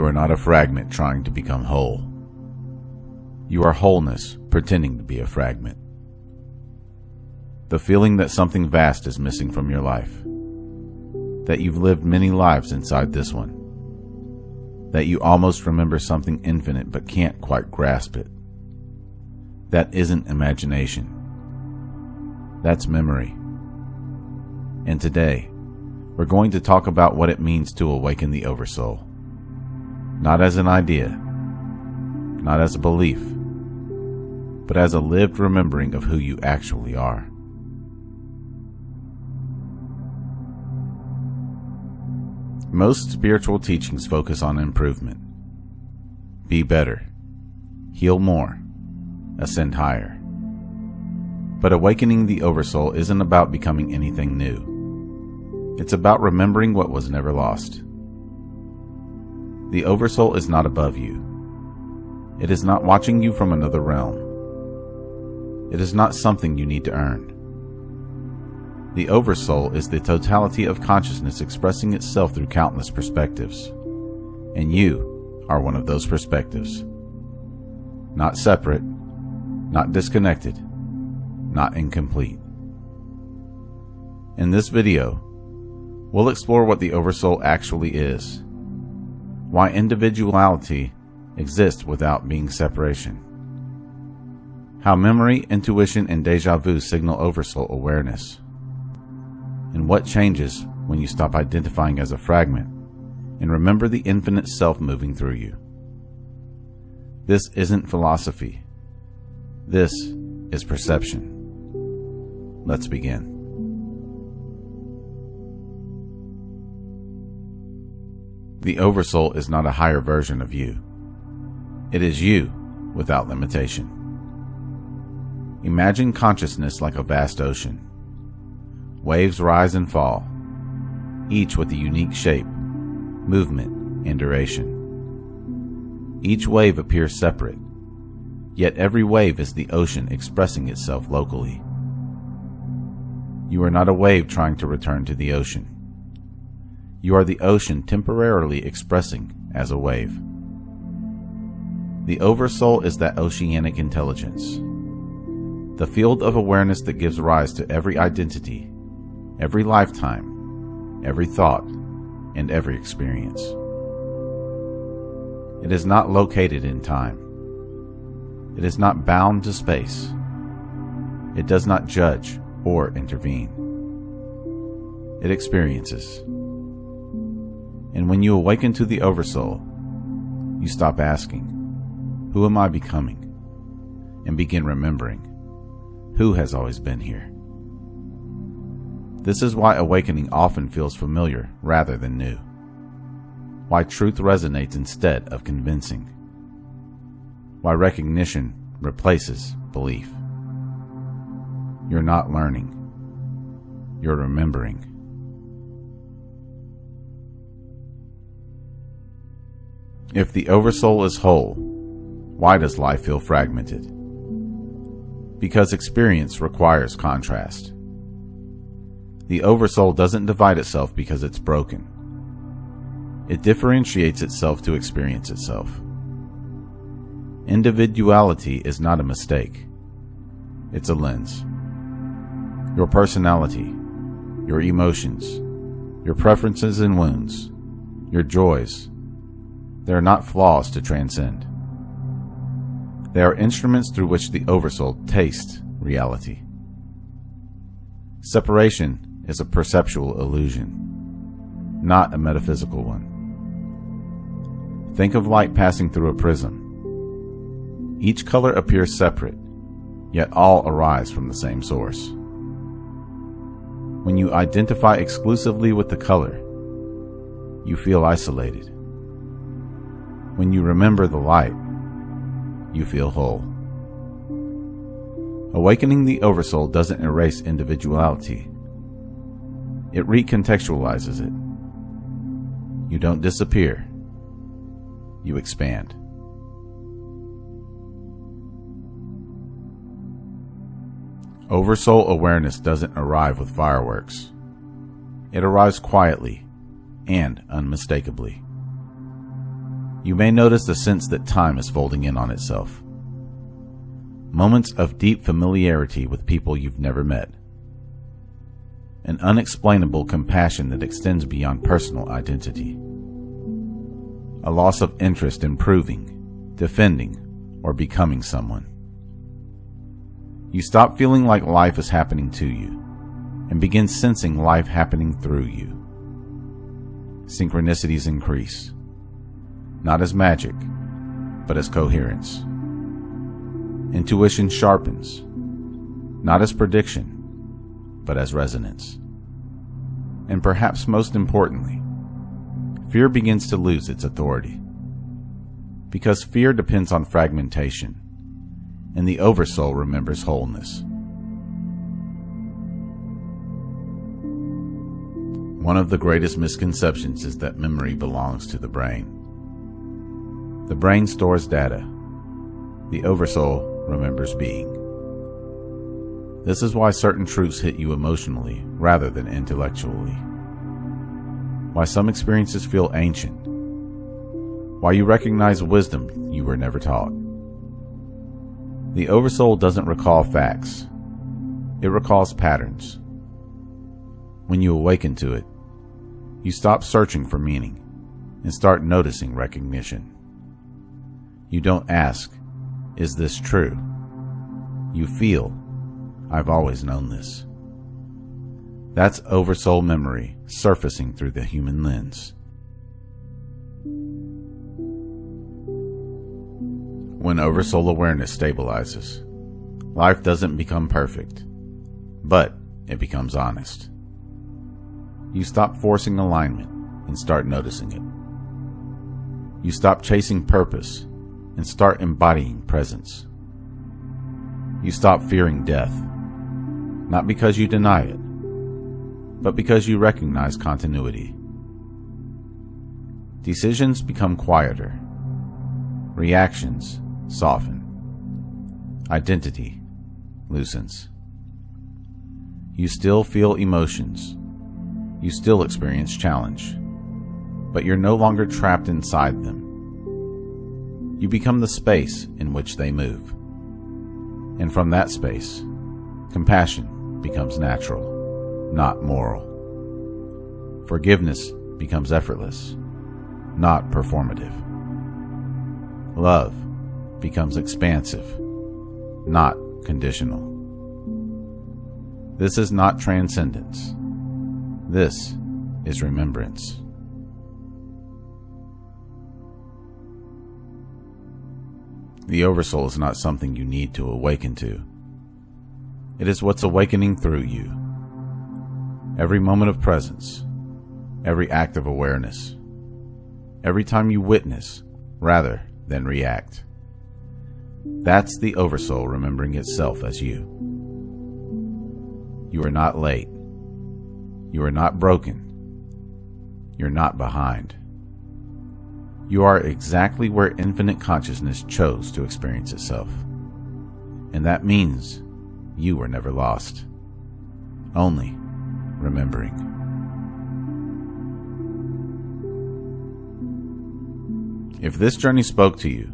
You are not a fragment trying to become whole. You are wholeness pretending to be a fragment. The feeling that something vast is missing from your life. That you've lived many lives inside this one. That you almost remember something infinite but can't quite grasp it. That isn't imagination. That's memory. And today, we're going to talk about what it means to awaken the Oversoul. Not as an idea, not as a belief, but as a lived remembering of who you actually are. Most spiritual teachings focus on improvement. Be better, heal more, ascend higher. But awakening the Oversoul isn't about becoming anything new. It's about remembering what was never lost. The Oversoul is not above you. It is not watching you from another realm. It is not something you need to earn. The Oversoul is the totality of consciousness expressing itself through countless perspectives. And you are one of those perspectives. Not separate, not disconnected, not incomplete. In this video, we'll explore what the Oversoul actually is, why individuality exists without being separation, how memory, intuition, and déjà vu signal Oversoul awareness, and what changes when you stop identifying as a fragment and remember the infinite self moving through you. This isn't philosophy. This is perception. Let's begin. The Oversoul is not a higher version of you. It is you without limitation. Imagine consciousness like a vast ocean. Waves rise and fall, each with a unique shape, movement, and duration. Each wave appears separate, yet every wave is the ocean expressing itself locally. You are not a wave trying to return to the ocean. You are the ocean temporarily expressing as a wave. The Oversoul is that oceanic intelligence, the field of awareness that gives rise to every identity, every lifetime, every thought, and every experience. It is not located in time. It is not bound to space. It does not judge or intervene. It experiences. And when you awaken to the Oversoul, you stop asking, "Who am I becoming?" and begin remembering, "Who has always been here?" This is why awakening often feels familiar rather than new. Why truth resonates instead of convincing. Why recognition replaces belief. You're not learning. You're remembering. If the Oversoul is whole, why does life feel fragmented? Because experience requires contrast. The Oversoul doesn't divide itself because it's broken. It differentiates itself to experience itself. Individuality is not a mistake. It's a lens. Your personality, your emotions, your preferences and wounds, your joys, they are not flaws to transcend. They are instruments through which the Oversoul tastes reality. Separation is a perceptual illusion, not a metaphysical one. Think of light passing through a prism. Each color appears separate, yet all arise from the same source. When you identify exclusively with the color, you feel isolated. When you remember the light, you feel whole. Awakening the Oversoul doesn't erase individuality. It recontextualizes it. You don't disappear. You expand. Oversoul awareness doesn't arrive with fireworks. It arrives quietly and unmistakably. You may notice the sense that time is folding in on itself. Moments of deep familiarity with people you've never met. An unexplainable compassion that extends beyond personal identity. A loss of interest in proving, defending, or becoming someone. You stop feeling like life is happening to you and begin sensing life happening through you. Synchronicities increase, not as magic, but as coherence. Intuition sharpens, not as prediction, but as resonance. And perhaps most importantly, fear begins to lose its authority. Because fear depends on fragmentation, and the Oversoul remembers wholeness. One of the greatest misconceptions is that memory belongs to the brain. The brain stores data. The Oversoul remembers being. This is why certain truths hit you emotionally rather than intellectually. Why some experiences feel ancient. Why you recognize wisdom you were never taught. The Oversoul doesn't recall facts. It recalls patterns. When you awaken to it, you stop searching for meaning and start noticing recognition. You don't ask, "Is this true?" You feel, "I've always known this." That's Oversoul memory surfacing through the human lens. When Oversoul awareness stabilizes, life doesn't become perfect, but it becomes honest. You stop forcing alignment and start noticing it. You stop chasing purpose and start embodying presence. You stop fearing death, not because you deny it, but because you recognize continuity. Decisions become quieter. Reactions soften. Identity loosens. You still feel emotions. You still experience challenge, but you're no longer trapped inside them. You become the space in which they move. And from that space, compassion becomes natural, not moral. Forgiveness becomes effortless, not performative. Love becomes expansive, not conditional. This is not transcendence. This is remembrance. The Oversoul is not something you need to awaken to. It is what's awakening through you. Every moment of presence, every act of awareness, every time you witness rather than react. That's the Oversoul remembering itself as you. You are not late. You are not broken. You're not behind. You are exactly where infinite consciousness chose to experience itself. And that means you were never lost. Only remembering. If this journey spoke to you,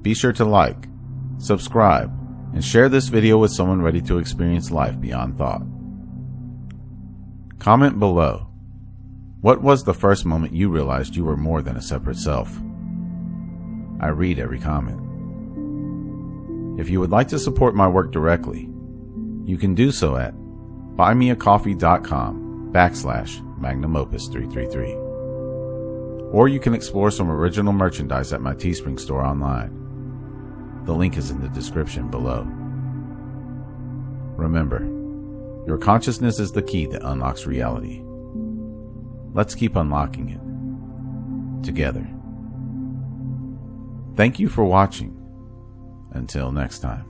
be sure to like, subscribe, and share this video with someone ready to experience life beyond thought. Comment below. What was the first moment you realized you were more than a separate self? I read every comment. If you would like to support my work directly, you can do so at buymeacoffee.com/magnumopus333. Or you can explore some original merchandise at my Teespring store online. The link is in the description below. Remember, your consciousness is the key that unlocks reality. Let's keep unlocking it together. Thank you for watching. Until next time.